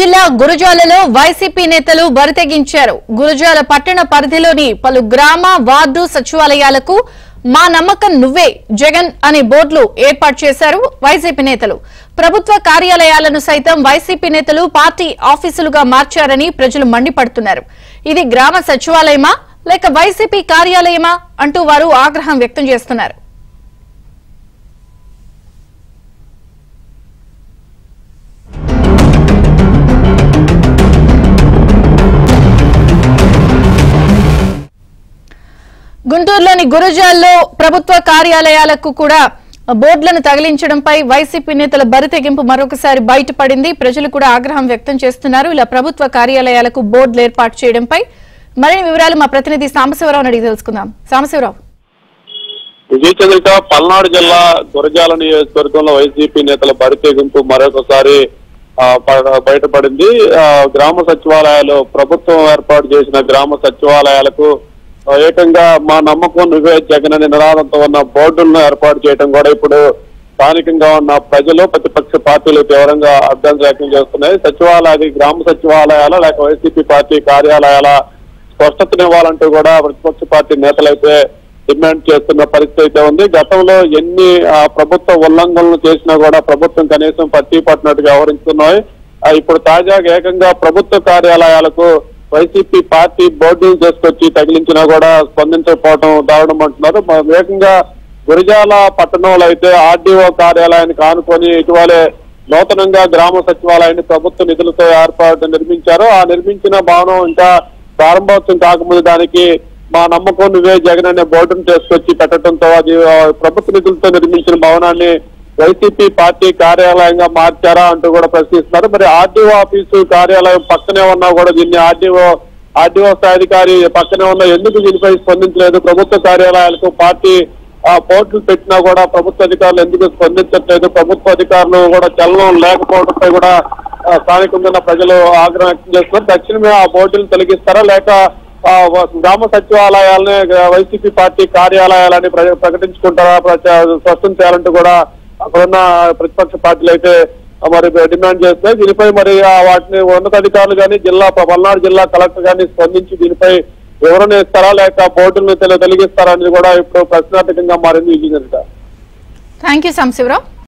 జిల్లా గురజాలలో వైసీపీ నేతలు బరితెగించారు. గురజాల పట్టణ పరిధిలోని పలు గ్రామ వార్డు సచివాలయాలకు మా నమ్మకం నువ్వే జగన్ అనే బోర్డులు ఏర్పాటు చేశారు వైసీపీ నేతలు. ప్రభుత్వ కార్యాలయాలను సైతం వైసీపీ నేతలు పార్టీ ఆఫీసులుగా మార్చారని ప్రజలు మండిపడుతున్నారు. ఇది గ్రామ సచివాలయమా లేక వైసీపీ కార్యాలయమా అంటూ వారు ఆగ్రహం వ్యక్తం చేస్తున్నారు. గుంటూరులోని గురజాల్లో ప్రభుత్వ కార్యాలయాలకు కూడా బోర్డులను తగిలించడంపై వైసీపీ నేతల బరితెగింపు మరొకసారి బయటపడింది. ప్రజలు కూడా ఆగ్రహం వ్యక్తం చేస్తున్నారు. ఇలా ప్రభుత్వ కార్యాలయాలకు బోర్డులు ఏర్పాటు చేయడంపై మరిన్ని వివరాలు మా ప్రతినిధి సాంబశివరావు అడిగి తెలుసుకుందాం. సాంబశివరావు, పల్నాడు జిల్లా గురజాల నియోజకవర్గంలో వైసీపీ నేతల బరితెగింపు మరొకసారి బయటపడింది. గ్రామ సచివాలయాలు ప్రభుత్వం ఏర్పాటు చేసిన గ్రామ సచివాలయాలకు ఏకంగా మా నమ్మకం నువ్వే జగన్ అనే నినాదంతో ఉన్న బోర్డులను ఏర్పాటు చేయడం కూడా ఇప్పుడు స్థానికంగా ఉన్న ప్రజలు ప్రతిపక్ష పార్టీలు తీవ్రంగా అభ్యంతరం వ్యక్తం చేస్తున్నాయి. సచివాలయాలు గ్రామ సచివాలయాల లేక వైసీపీ పార్టీ కార్యాలయాల స్పష్టతనివ్వాలంటూ కూడా ప్రతిపక్ష పార్టీ నేతలైతే డిమాండ్ చేస్తున్న పరిస్థితి అయితే ఉంది. గతంలో ఎన్ని ప్రభుత్వ ఉల్లంఘనలు చేసినా కూడా ప్రభుత్వం కనీసం పట్టి పట్టినట్టుగా వ్యవహరిస్తున్నాయి. ఇప్పుడు తాజాగా ఏకంగా ప్రభుత్వ కార్యాలయాలకు వైసీపీ పార్టీ బోర్డులు తీసుకొచ్చి తగిలించినా కూడా స్పందించకపోవడం దారుణం అంటున్నారు. ఏకంగా గురజాల పట్టణంలో అయితే ఆర్డీఓ కార్యాలయానికి ఆనుకొని ఇటీవలే నూతనంగా గ్రామ సచివాలయాన్ని ప్రభుత్వ నిధులతో నిర్మించారు. ఆ నిర్మించిన భవనం ఇంకా ప్రారంభోత్సవం కాకముందు దానికి మా నమ్మకం నువ్వే జగన్ అనే బోర్డును తీసుకొచ్చి పెట్టడంతో అది ప్రభుత్వ నిధులతో నిర్మించిన భవనాన్ని వైసీపీ పార్టీ కార్యాలయంగా మార్చారా అంటూ కూడా ప్రశ్నిస్తున్నారు. మరి ఆర్డీఓ ఆఫీసు కార్యాలయం పక్కనే ఉన్నా కూడా దీన్ని ఆర్డీఓ స్థాయిధికారి పక్కనే ఉన్నా ఎందుకు దీనిపై స్పందించలేదు? ప్రభుత్వ కార్యాలయాలకు పార్టీ పోర్టులు పెట్టినా కూడా ప్రభుత్వ అధికారులు ఎందుకు స్పందించట్లేదు? ప్రభుత్వ అధికారులు కూడా చలనం లేకపోవడంపై కూడా స్థానికంగా ప్రజలు ఆగ్రహం వ్యక్తం చేస్తున్నారు. తక్షణమే ఆ బోర్డులు తొలగిస్తారా లేక గ్రామ సచివాలయాలని వైసీపీ పార్టీ కార్యాలయాలని ప్రకటించుకుంటారా స్పష్టం చేయాలంటూ కూడా అక్కడున్న ప్రతిపక్ష పార్టీలు అయితే మరి డిమాండ్ చేస్తున్నాయి. దీనిపై మరి వాటిని ఉన్నతాధికారులు కానీ పల్నాడు జిల్లా కలెక్టర్ కానీ స్పందించి దీనిపై వివరణ ఇస్తారా లేక బోర్డులను తొలగిస్తారా అనేది కూడా ఇప్పుడు ప్రశ్నార్థకంగా మారింది. Thank you Sambasivarao.